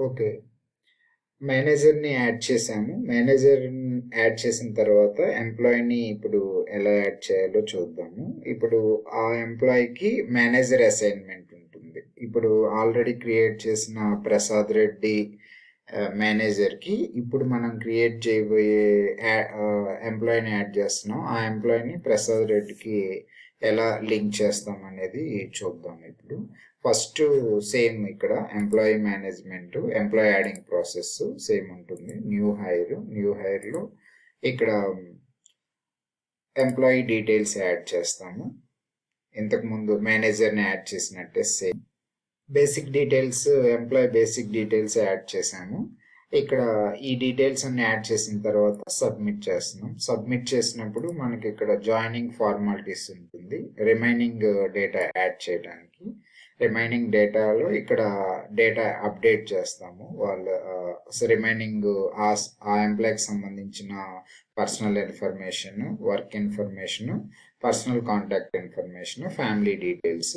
Okay. మేనేజర్ని add చేసాము. Manager add చేసిన తర్వాత ఎంప్లాయీని ఇప్పుడు ఎలా యాడ్ చేయాలో చూద్దాము. ఇప్పుడు ఆ ఎంప్లాయీకి మేనేజర్ అసైన్మెంట్ ఉంటుంది. ఇప్పుడు ఆల్రెడీ క్రియేట్ చేసిన ప్రసాద్ రెడ్డి మేనేజర్కి ఇప్పుడు మనం క్రియేట్ చేయబోయే ఎంప్లాయీని యాడ్ చేస్తున్నాం. ఆ ఎంప్లాయీని ప్రసాద్ రెడ్డికి ఎలా లింక్ చేస్తాం అనేది చూద్దాం. ఇప్పుడు ఫస్ట్ సేమ్ ఇక్కడ employee management, employee adding process same ఉంటుంది. న్యూ హైర్లో ఇక్కడ ఎంప్లాయీ డీటెయిల్స్ యాడ్ చేస్తాము. ఇంతకుముందు మేనేజర్ని యాడ్ చేసినట్టే same employee basic details add చేసాము. ఇక్కడ ఈ డీటెయిల్స్ అన్ని యాడ్ చేసిన తర్వాత సబ్మిట్ చేస్తున్నాం. సబ్మిట్ చేసినప్పుడు మనకి ఇక్కడ జాయినింగ్ ఫార్మాలిటీస్ ఉంటుంది. రిమైనింగ్ డేటా యాడ్ చేయడానికి రిమైనింగ్ డేటాలో ఇక్కడ డేటా అప్డేట్ చేస్తాము. రిమైనింగ్ ఆ ఎంప్లాయ్కి సంబంధించిన personal information, work information, personal contact information, family details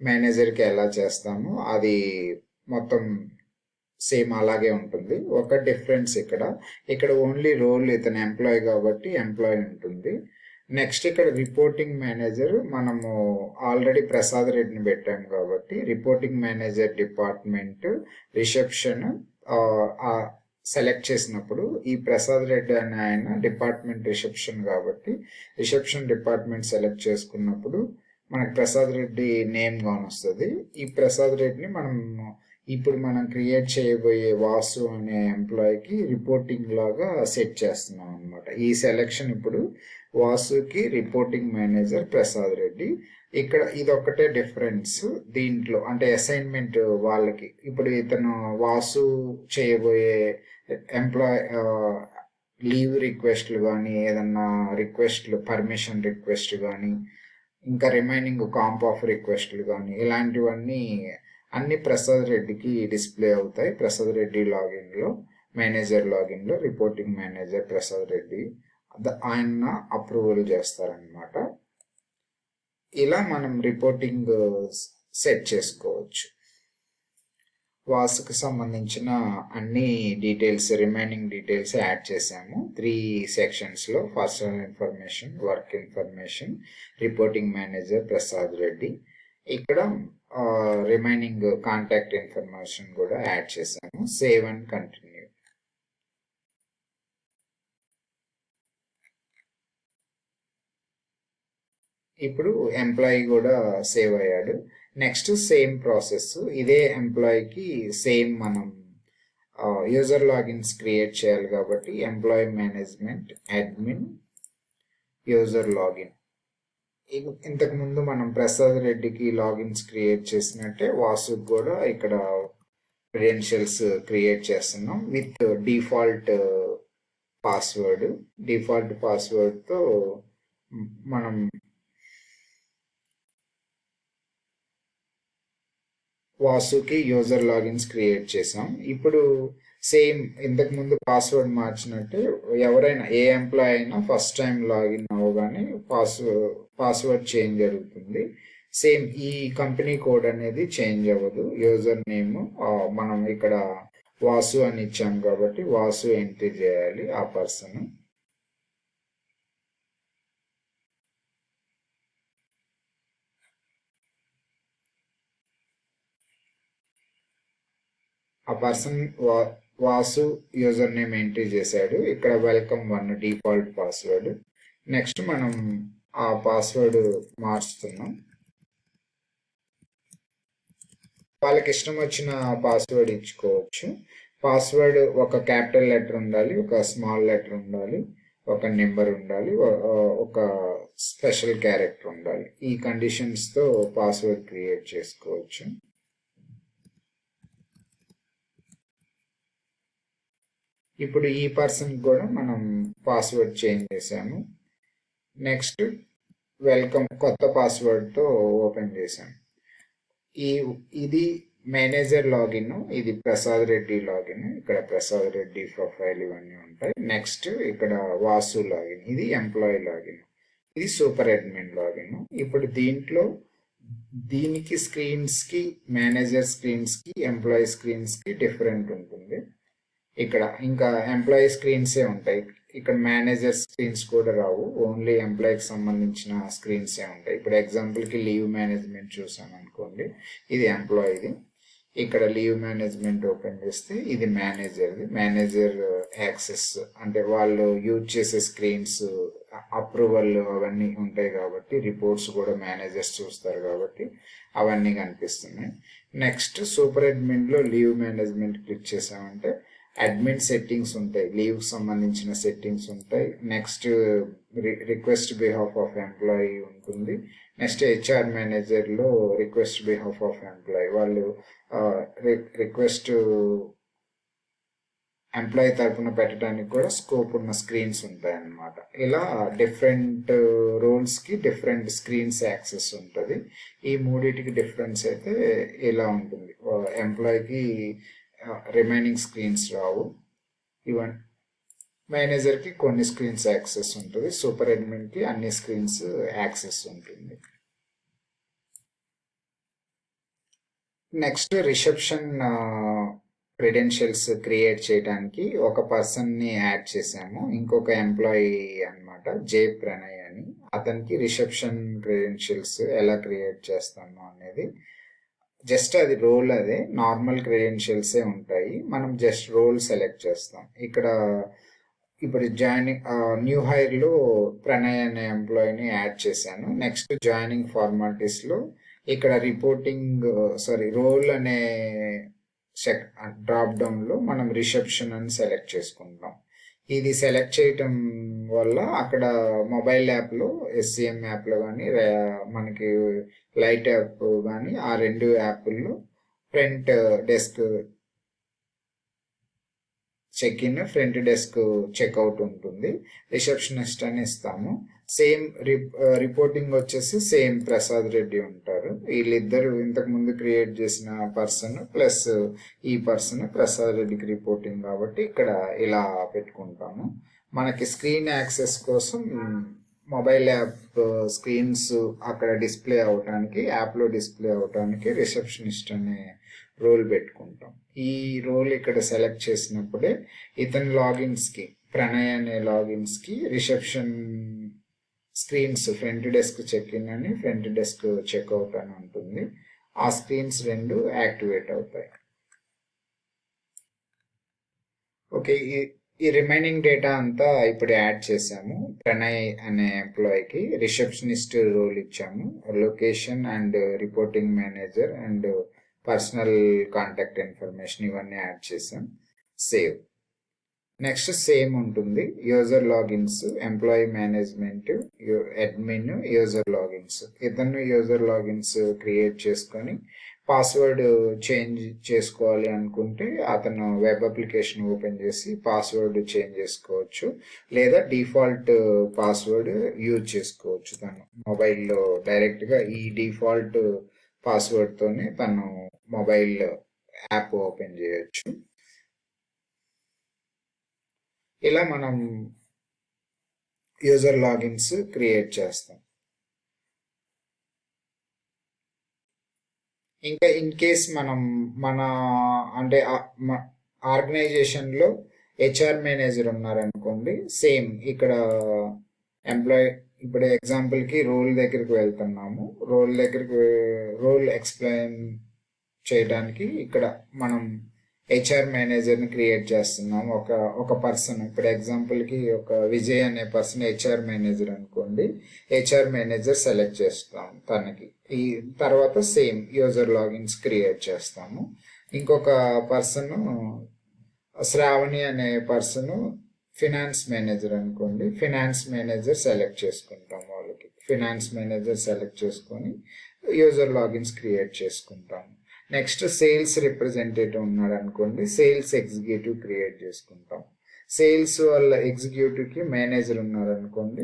మేనేజర్కి ఎలా చేస్తామో అది మొత్తం సేమ్ అలాగే ఉంటుంది. ఒక డిఫరెన్స్ ఇక్కడ ఓన్లీ రోల్ ఇతను ఎంప్లాయీ కాబట్టి ఎంప్లాయీ ఉంటుంది. నెక్స్ట్ ఇక్కడ రిపోర్టింగ్ మేనేజర్ మనము ఆల్రెడీ ప్రసాద్ రెడ్డిని పెట్టాము కాబట్టి reporting manager department reception select చేసినప్పుడు ఈ ప్రసాద్ రెడ్డి అనే ఆయన డిపార్ట్మెంట్ రిసెప్షన్ కాబట్టి రిసెప్షన్ డిపార్ట్మెంట్ సెలెక్ట్ చేసుకున్నప్పుడు మనకు ప్రసాద్ రెడ్డి నేమ్ కానొస్తుంది. ఈ ప్రసాద్ రెడ్డిని ఇప్పుడు మనం క్రియేట్ చేయబోయే వాసు అనే ఎంప్లాయీకి రిపోర్టింగ్ లాగా సెట్ చేస్తున్నాం అనమాట. ఈ సెలెక్షన్ ఇప్పుడు వాసుకి రిపోర్టింగ్ మేనేజర్ ప్రసాద్ రెడ్డి. ఇక్కడ ఇదొక్కటే డిఫరెన్స్ దీంట్లో, అంటే అసైన్మెంట్ వాళ్ళకి. ఇప్పుడు ఇతను వాసు చేయబోయే ఎంప్లాయ్ లీవ్ రిక్వెస్ట్లు కానీ, ఏదన్నా రిక్వెస్ట్లు పర్మిషన్ రిక్వెస్ట్ కానీ, ఇంకా రిమైనింగ్ కాంప్ ఆఫ్ రిక్వెస్ట్లు కానీ ఇలాంటివన్నీ అన్ని ప్రసాద్ రెడ్డికి డిస్ప్లే అవుతాయి. ప్రసాద్ రెడ్డి లాగిన్లో, మేనేజర్ లాగిన్లో రిపోర్టింగ్ మేనేజర్ ప్రసాద్ రెడ్డి ఆయన అప్రూవల్ చేస్తారనమాట. ఇలా మనం రిపోర్టింగ్ సెట్ చేసుకోవచ్చు. వాసుకు సంబంధించిన అన్ని డీటెయిల్స్, రిమైనింగ్ డీటెయిల్స్ యాడ్ చేసాము 3 సెక్షన్స్లో. Personal information, work information, reporting manager Prasad Reddy. ఇక్కడ రిమైనింగ్ కాంటాక్ట్ ఇన్ఫర్మేషన్ కూడా యాడ్ చేసాము. Save and continue. ఇప్పుడు ఎంప్లాయీ కూడా సేవ్ అయ్యాడు. నెక్స్ట్ సేమ్ ప్రాసెస్, ఇదే ఎంప్లాయీకి సేమ్ మనం యూజర్ లాగిన్స్ క్రియేట్ చేయాలి కాబట్టి employee management, admin, user login. ఇంతకుముందు మనం ప్రసాద్ రెడ్డికి లాగిన్స్ క్రియేట్ చేసినట్టే వాసుకి కూడా ఇక్కడ క్రెడెన్షియల్స్ క్రియేట్ చేస్తున్నాం విత్ డిఫాల్ట్ పాస్వర్డ్తో మనం వాసుకి యూజర్ లాగిన్స్ క్రియేట్ చేసాం. ఇప్పుడు సేమ్ ఇంతకుముందు పాస్వర్డ్ మార్చినట్టే ఎవరైనా ఏ ఎంప్లాయీ అయినా ఫస్ట్ టైం లాగిన్ అవ్వగానే పాస్వర్డ్ చేంజ్ జరుగుతుంది. సేమ్ ఈ కంపెనీ కోడ్ అనేది చేంజ్ అవ్వదు. యూజర్ నేమ్ మనం ఇక్కడ వాసు అని ఇచ్చాం కాబట్టి వాసు ఎంట్రీ చేయాలి ఆ పర్సన్. ఆ person Vasu user name entry చేశాడు. ఇక్కడ వెల్కమ్ 1 డిఫాల్ట్ పాస్వర్డ్. నెక్స్ట్ మనం ఆ పాస్వర్డ్ మార్చుతున్నాం. వాళ్ళకి ఇష్టం వచ్చిన పాస్వర్డ్ ఇచ్చుకోవచ్చు. పాస్వర్డ్ ఒక క్యాపిటల్ లెటర్ ఉండాలి, ఒక స్మాల్ లెటర్ ఉండాలి, ఒక నెంబర్ ఉండాలి, ఒక స్పెషల్ క్యారెక్టర్ ఉండాలి. ఈ కండిషన్స్తో పాస్వర్డ్ క్రియేట్ చేసుకోవచ్చు. ఇప్పుడు ఈ పర్సన్ కూడా మనం పాస్వర్డ్ చేంజ్ చేసాము. నెక్స్ట్ వెల్కమ్ కొత్త పాస్వర్డ్తో ఓపెన్ చేసాము. ఇది మేనేజర్ లాగిన్, ఇది ప్రసాద్ రెడ్డి లాగిన్. ఇక్కడ ప్రసాద్ రెడ్డి ప్రొఫైల్ ఇవన్నీ ఉంటాయి. నెక్స్ట్ ఇక్కడ వాసు లాగిన్, ఇది ఎంప్లాయీ లాగిన్, ఇది సూపర్ అడ్మిన్ లాగిన్. ఇప్పుడు దీంట్లో దీనికి స్క్రీన్స్కి, మేనేజర్ స్క్రీన్స్కి, ఎంప్లాయీ స్క్రీన్స్కి డిఫరెంట్ ఉంటుంది. ఇక్కడ ఇంకా ఎంప్లాయీ స్క్రీన్సే ఉంటాయి. ఇక్కడ మేనేజర్ స్క్రీన్స్ కూడా రావు, ఓన్లీ ఎంప్లాయీకి సంబంధించిన స్క్రీన్సే ఉంటాయి. ఇప్పుడు ఎగ్జాంపుల్కి లీవ్ మేనేజ్మెంట్ చూసాం అనుకోండి, ఇది ఎంప్లాయీది. ఇక్కడ లీవ్ మేనేజ్మెంట్ ఓపెన్ చేస్తే ఇది మేనేజర్ది. మేనేజర్ యాక్సెస్ అంటే వాళ్ళు యూజ్ చేసే స్క్రీన్స్, అప్రూవల్ అవన్నీ ఉంటాయి కాబట్టి, రిపోర్ట్స్ కూడా మేనేజర్స్ చూస్తారు కాబట్టి అవన్నీ కనిపిస్తున్నాయి. నెక్స్ట్ సూపర్ అడ్మిన్లో లీవ్ మేనేజ్మెంట్ క్లిక్ చేసామంటే అడ్మిన్ సెట్టింగ్స్ ఉంటాయి, లీవ్కి సంబంధించిన సెట్టింగ్స్ ఉంటాయి. Next request behalf of employee ఉంటుంది. నెక్స్ట్ హెచ్ఆర్ మేనేజర్లో రిక్వెస్ట్ బిహాఫ్ ఆఫ్ ఎంప్లాయీ, వాళ్ళు రిక్వెస్ట్ ఎంప్లాయీ తరపున పెట్టడానికి కూడా స్కోప్ ఉన్న స్క్రీన్స్ ఉంటాయి అన్నమాట. ఇలా డిఫరెంట్ రోల్స్కి డిఫరెంట్ స్క్రీన్స్ యాక్సెస్ ఉంటుంది. ఈ మూడింటికి డిఫరెన్స్ అయితే ఇలా ఉంటుంది. ఎంప్లాయీకి రిమైనింగ్ స్క్రీన్స్ రావు, ఈవెన్ మేనేజర్కి కొన్ని స్క్రీన్స్ యాక్సెస్ ఉంటుంది, సూపర్ అడ్మిన్కి అన్ని స్క్రీన్స్ యాక్సెస్ ఉంటుంది. నెక్స్ట్ రిసెప్షన్ క్రెడెన్షియల్స్ క్రియేట్ చేయడానికి ఒక పర్సన్ని యాడ్ చేసాము, ఇంకొక ఎంప్లాయీ అనమాట, జే ప్రణయ్ అని. అతనికి రిసెప్షన్ క్రెడెన్షియల్స్ ఎలా క్రియేట్ చేస్తాము అనేది, జస్ట్ అది రోల్, అదే నార్మల్ క్రెడెన్షియల్సే ఉంటాయి. మనం జస్ట్ రోల్ సెలెక్ట్ చేస్తాం. ఇక్కడ ఇప్పుడు జాయినింగ్ న్యూ హైర్లో ప్రణయ్ అనే ఎంప్లాయీని యాడ్ చేశాను. నెక్స్ట్ జాయినింగ్ ఫార్మాలిటీస్లో ఇక్కడ రిపోర్టింగ్ రోల్ అనే డ్రాప్ డౌన్లో మనం రిసెప్షన్ అని సెలెక్ట్ చేసుకుంటాం. ఇది సెలెక్ట్ చేయటం వల్ల అక్కడ మొబైల్ యాప్లో, ఎస్సిఎం యాప్లో కానీ మనకి లైట్ యాప్ కానీ, ఆ రెండు యాప్ల్లో front desk check in, front desk checkout ఉంటుంది. రిసెప్షనిస్ట్ అని ఇస్తాము. సేమ్ రిపోర్టింగ్ వచ్చేసి సేమ్ ప్రసాద్ రెడ్డి ఉంటారు. వీళ్ళిద్దరు ఇంతకుముందు క్రియేట్ చేసిన పర్సన్ ప్లస్ ఈ పర్సన్ ప్రసాద్ రెడ్డికి రిపోర్టింగ్ కాబట్టి ఇక్కడ ఇలా పెట్టుకుంటాము. మనకి స్క్రీన్ యాక్సెస్ కోసం మొబైల్ యాప్ స్క్రీన్స్ అక్కడ డిస్ప్లే అవటానికి, యాప్లో డిస్ప్లే అవటానికి రిసెప్షనిస్ట్ అనే రోల్ పెట్టుకుంటాం. ఈ రోల్ ఇక్కడ సెలెక్ట్ చేసినప్పుడే ఇతని లాగిన్స్కి, ప్రణయ్ అనే లాగిన్స్కి reception screens front desk check in అని, ఫ్రంట్ డెస్క్ చెక్అవుట్ అని ఉంటుంది. ఆ స్క్రీన్స్ రెండు యాక్టివేట్ అవుతాయి. ఓకే, ఈ రిమైనింగ్ డేటా అంతా ఇప్పుడు యాడ్ చేసాము. ప్రణయ్ అనే ఎంప్లాయీకి రిసెప్షనిస్ట్ రోల్ ఇచ్చాము, location and reporting manager and personal contact information ఇవన్నీ యాడ్ చేసాం. సేవ్. నెక్స్ట్ సేమ్ ఉంటుంది, user logins, employee management, admin, user logins. ఇతను యూజర్ లాగిన్స్ క్రియేట్ చేసుకొని పాస్వర్డ్ చేంజ్ చేసుకోవాలి అనుకుంటే అతను వెబ్ అప్లికేషన్ ఓపెన్ చేసి పాస్వర్డ్ చేంజ్ చేసుకోవచ్చు, లేదా డిఫాల్ట్ పాస్వర్డ్ యూజ్ చేసుకోవచ్చు. తను మొబైల్లో డైరెక్ట్గా ఈ డిఫాల్ట్ పాస్వర్డ్తోనే తను మొబైల్ యాప్ ఓపెన్ చేయొచ్చు. ఇలా మనం యూజర్ లాగిన్స్ క్రియేట్ చేస్తాం. ఇంకా ఇన్ కేస్ మనం అంటే ఆర్గనైజేషన్లో హెచ్ఆర్ మేనేజర్ ఉన్నారనుకోండి, సేమ్ ఇక్కడ ఎంప్లాయీ, ఇప్పుడు ఎగ్జాంపుల్కి రోల్ దగ్గరికి వెళ్తున్నాము, రోల్ ఎక్స్ప్లెయిన్ చేయడానికి ఇక్కడ మనం హెచ్ఆర్ మేనేజర్ని క్రియేట్ చేస్తున్నాము. ఒక పర్సన్, ఇప్పుడు ఎగ్జాంపుల్కి ఒక విజయ్ అనే పర్సన్ హెచ్ఆర్ మేనేజర్ అనుకోండి, హెచ్ఆర్ మేనేజర్ సెలెక్ట్ చేస్తాం తనకి. ఈ తర్వాత సేమ్ యూజర్ లాగిన్స్ క్రియేట్ చేస్తాము. ఇంకొక పర్సన్ శ్రావణి అనే పర్సన్ ఫినాన్స్ మేనేజర్ అనుకోండి, ఫినాన్స్ మేనేజర్ సెలెక్ట్ చేసుకుంటాం. వాళ్ళకి ఫినాన్స్ మేనేజర్ సెలెక్ట్ చేసుకొని యూజర్ లాగిన్స్ క్రియేట్ చేసుకుంటాము. నెక్స్ట్ సేల్స్ రిప్రజెంటేటివ్ ఉన్నాడు అనుకోండి, సేల్స్ ఎగ్జిక్యూటివ్ క్రియేట్ చేసుకుంటాం. సేల్స్ వాళ్ళ ఎగ్జిక్యూటివ్కి మేనేజర్ ఉన్నారనుకోండి,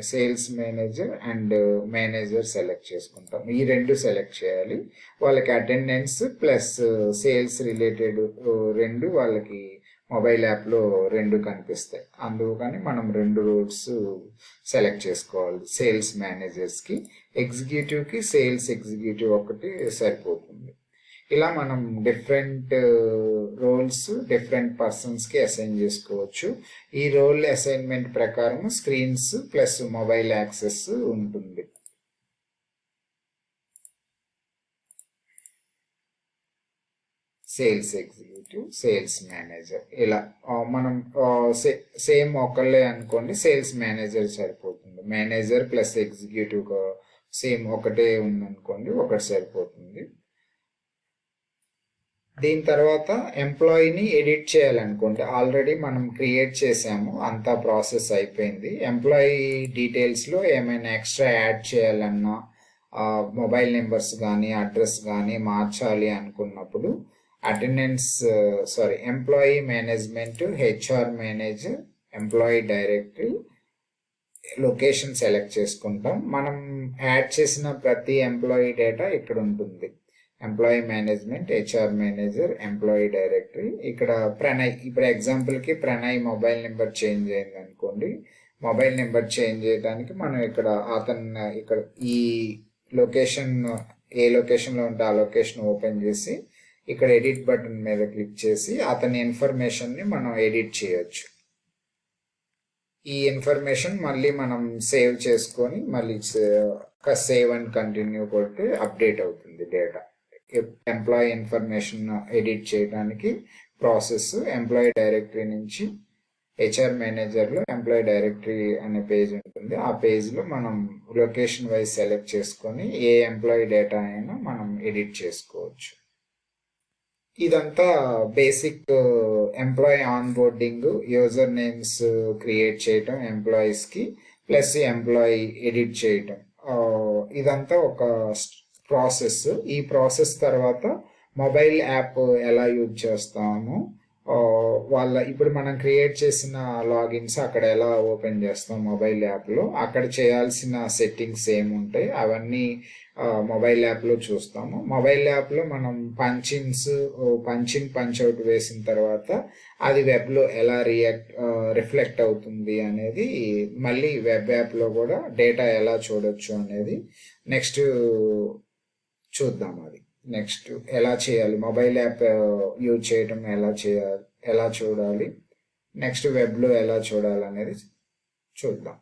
sales manager and manager select చేసుకుంటాం. ఈ రెండు సెలెక్ట్ చేయాలి. వాళ్ళకి అటెండెన్స్ ప్లస్ సేల్స్ రిలేటెడ్ రెండు వాళ్ళకి మొబైల్ యాప్లో రెండు కనిపిస్తాయి. అందుకని మనం రెండు రోల్స్ సెలెక్ట్ చేసుకోవాలి. సేల్స్ మేనేజర్స్కి, ఎగ్జిక్యూటివ్కి సేల్స్ ఎగ్జిక్యూటివ్ ఒకటి సరిపోతుంది. ఇలా మనం డిఫరెంట్ రోల్స్ డిఫరెంట్ పర్సన్స్కి అసైన్ చేసుకోవచ్చు. ఈ రోల్ అసైన్మెంట్ ప్రకారం స్క్రీన్స్ ప్లస్ మొబైల్ యాక్సెస్ ఉంటుంది. సేల్స్ ఎగ్జిక్యూటివ్, సేల్స్ మేనేజర్, ఇలా మనం సేమ్ ఒకళ్ళే అనుకోండి, సేల్స్ మేనేజర్ సరిపోతుంది. మేనేజర్ ప్లస్ ఎగ్జిక్యూటివ్ సేమ్ ఒకటే ఉందనుకోండి, ఒకటి సరిపోతుంది. దీని తర్వాత ఎంప్లాయీని ఎడిట్ చేయాలనుకోండి, ఆల్రెడీ మనం క్రియేట్ చేసాము, అంతా ప్రాసెస్ అయిపోయింది. ఎంప్లాయీ డీటెయిల్స్లో ఏమైనా ఎక్స్ట్రా యాడ్ చేయాలన్నా, మొబైల్ నెంబర్స్ కానీ అడ్రస్ కానీ మార్చాలి అనుకున్నప్పుడు employee management, HR manager, employee directory, location select చేసుకుంటాం. మనం యాడ్ చేసిన ప్రతి ఎంప్లాయీ డేటా ఇక్కడ ఉంటుంది. Employee management, HR manager, employee directory. ఇక్కడ ప్రణయ్, ఇప్పుడు ఎగ్జాంపుల్కి ప్రణయ్ మొబైల్ నెంబర్ చేంజ్ అయింది అనుకోండి. మొబైల్ నెంబర్ చేంజ్ చేయడానికి మనం ఇక్కడ ఇక్కడ ఈ లొకేషన్, ఏ లొకేషన్లో ఉంటే ఆ లొకేషన్ ఓపెన్ చేసి ఇక్కడ ఎడిట్ బటన్ మీద క్లిక్ చేసి అతని ఇన్ఫర్మేషన్ని మనం ఎడిట్ చేయొచ్చు. ఈ ఇన్ఫర్మేషన్ మళ్ళీ మనం సేవ్ చేసుకొని మళ్ళీ సేవ్ అండ్ కంటిన్యూ కొడితే అప్డేట్ అవుతుంది డేటా. ఎంప్లాయీ ఇన్ఫర్మేషన్ ఎడిట్ చేయడానికి ప్రాసెస్, ఎంప్లాయీ డైరెక్టరీ నుంచి హెచ్ఆర్ మేనేజర్లో ఎంప్లాయీ డైరెక్టరీ అనే పేజ్ ఉంటుంది. ఆ పేజ్లో మనం లొకేషన్ వైజ్ సెలెక్ట్ చేసుకొని ఏ ఎంప్లాయీ డేటా అయినా మనం ఎడిట్ చేసుకోవచ్చు. ఇదంతా basic employee onboarding, user names create చేయటం ఎంప్లాయీస్కి, ప్లస్ ఎంప్లాయీ ఎడిట్ చేయటం, ఇదంతా ఒక ప్రాసెస్. ఈ ప్రాసెస్ తర్వాత మొబైల్ యాప్ ఎలా యూజ్ చేస్తాము, ఇప్పుడు మనం క్రియేట్ చేసిన లాగిన్స్ అక్కడ ఎలా ఓపెన్ చేస్తాం మొబైల్ యాప్లో, అక్కడ చేయాల్సిన సెట్టింగ్స్ ఏముంటాయి అవన్నీ మొబైల్ యాప్లో చూస్తాము. మొబైల్ యాప్లో మనం పంచ్ ఇన్ పంచ్ అవుట్ వేసిన తర్వాత అది వెబ్లో ఎలా రిఫ్లెక్ట్ అవుతుంది అనేది, మళ్ళీ వెబ్ యాప్లో కూడా డేటా ఎలా చూడొచ్చు అనేది నెక్స్ట్ చూద్దాం. అది నెక్స్ట్ ఎలా చేయాలి, మొబైల్ యాప్ యూజ్ చేయటం ఎలా చూడాలి, నెక్స్ట్ వెబ్లో ఎలా చూడాలి అనేది చూద్దాం.